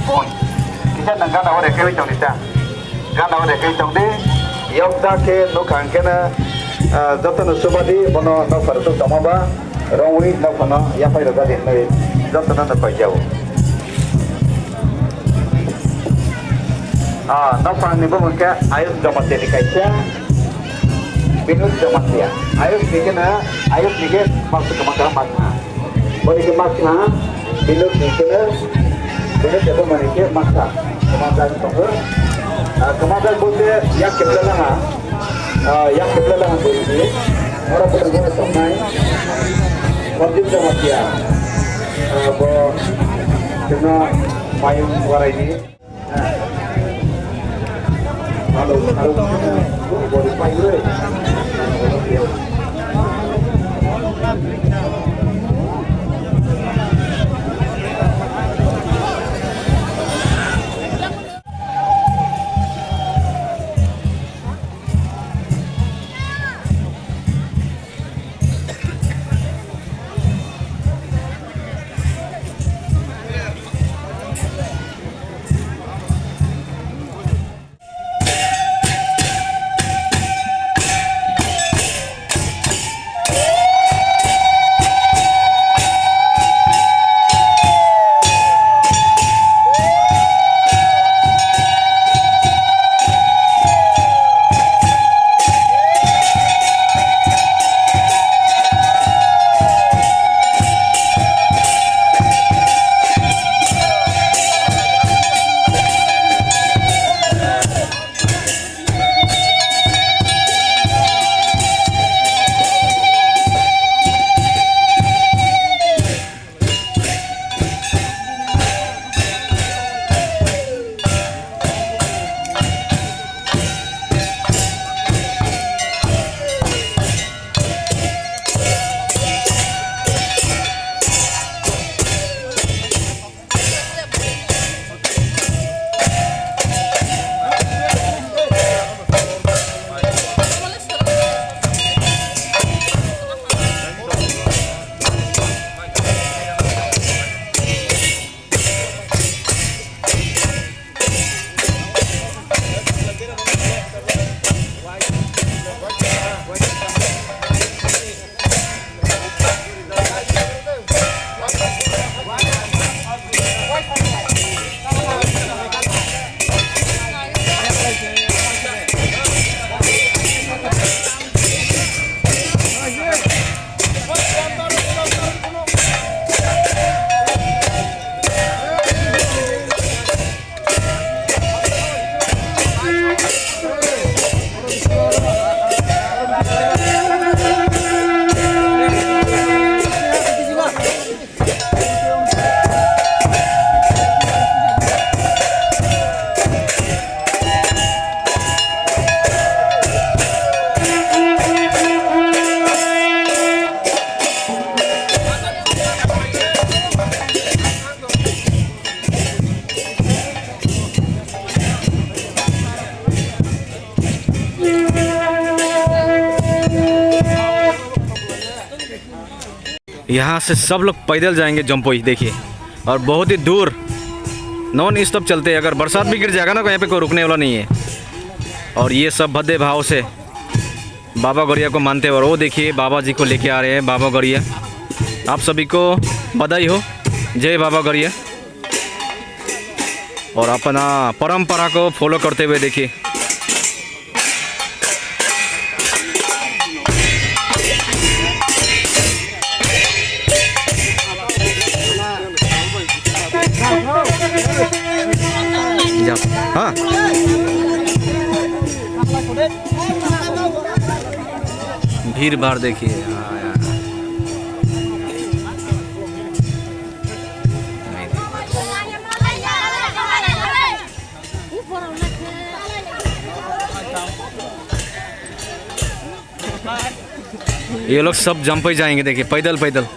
pun kita nangga nawa dek kewi cong dita gan nawa dek kewi cong di yok da ke no kan ke na jotono subadi bono no farto tamaba rongwi no kono ya pai roga din nei jotono no pai jau no pang ni bo mungka ayus jamat ni kaisa binut jamat dia ayus ni masuk ke makam makna boleh ke makna binut ni kena binut apa mereka maksa kemasan tohur kemasan boleh yang kebelalang boleh orang berguna sampai wajib jamat dia bo kena payung suara ini kalau boleh payung यहाँ से सब लोग पैदल जाएंगे जम्पोई देखिए, और बहुत ही दूर नॉन स्टॉप चलते हैं। अगर बरसात भी गिर जाएगा ना तो यहाँ पे कोई रुकने वाला नहीं है। और ये सब भद्दे भाव से बाबा गौरिया को मानते हैं। और वो देखिए बाबा जी को लेके आ रहे हैं बाबा गौरिया। आप सभी को बधाई हो, जय बाबा गौरिया। और अपना परंपरा को फॉलो करते हुए देखिए हाँ भीड़ भाड़ देखिए। ये लोग सब जंप पे जाएंगे देखिए, पैदल पैदल।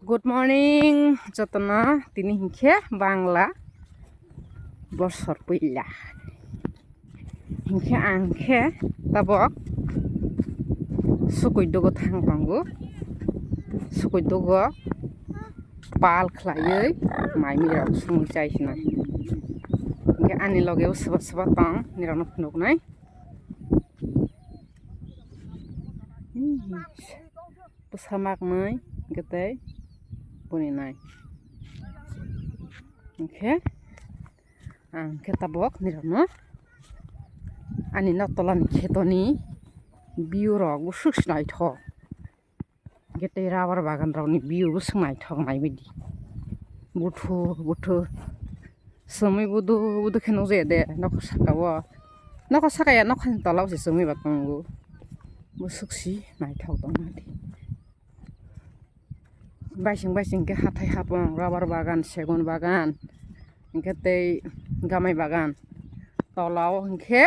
Good morning, jotona tini hingke Bangla borsor puila. Hingke angke tabok sukui dogo thang pangu sukui dogo pal khlaioi mai mira sumui chaisna. Hingke ani logeu seba tang nirano phunuk nai. Pusamak nai gete buni nai. Hingke angke tabok nirano ani natolan khetoni biu rok busuk snai thok gete rabar bagan rok ni biu busuk nai thok nai bidi buthur sumi budu kheno je de nok sakaya nok khan talaw se sumi bakangu busuk si nai thok dong madi baising ke hathai hapong rabar bagan segun bagan gete gamai bagan tolaw hingke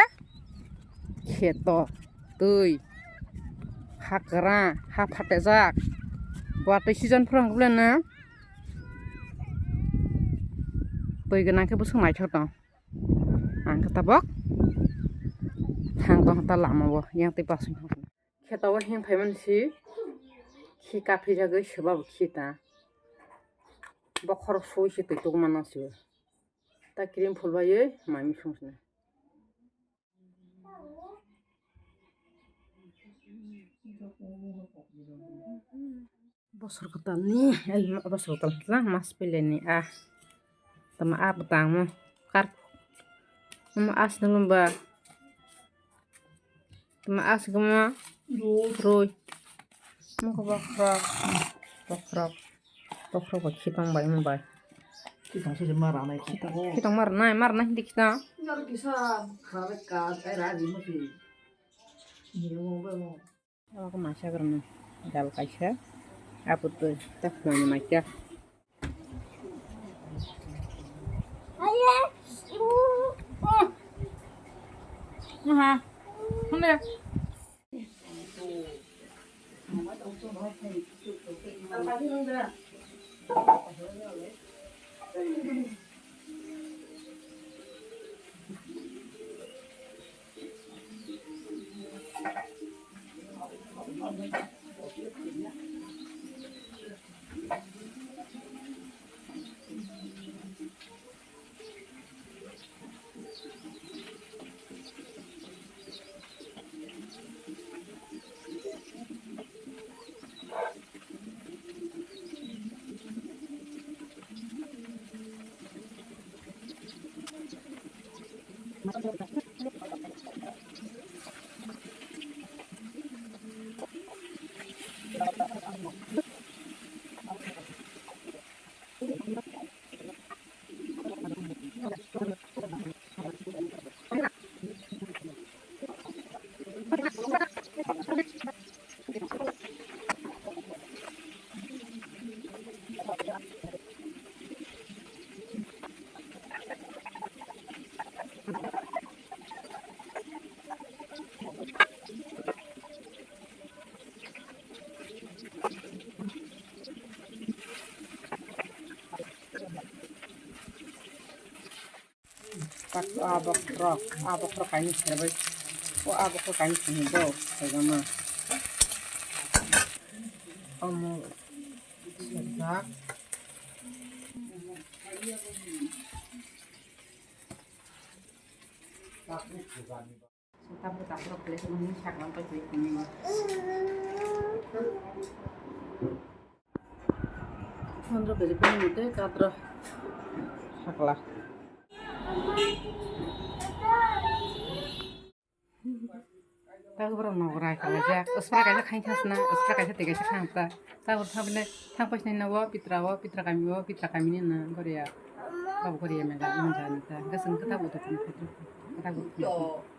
kheto tui hakra ha phatejak watui season phorang bulana tui gana ke busuk mai thok dong angke tabok thang dong ta lama bo yang tei pasung khetawa hing phaiman si khi kapi jagoi sebab khita bokhor sui si tui tok manasi ta cream phulbai mami sungsna bosor kotal ni bosor kotal lang mas peleni tama petang mo kar tama as nalumba tama as gama roy mo ko bokrok khitang bai mo bai khitang mar nai dik ta aku masya karena dal kaisa apa tuh tak mana macam Aha, mana? Pak abak rok kain serba, abak rok kain sehingga, bagaimana? Kamu serba. Tapos please mo siya lang pag ini. Andro beli pun itu kadro saklah. Tahu berapa norai kalau aja, usra kaisa kain khasna, usra kaisa tiga sih khangta. Tahu bener, thang pas nih nawa pitra kami ni na Korea. बाबु करिया mega मोनजानो दा गोसोम खोथा गथ'फोरनि खोथा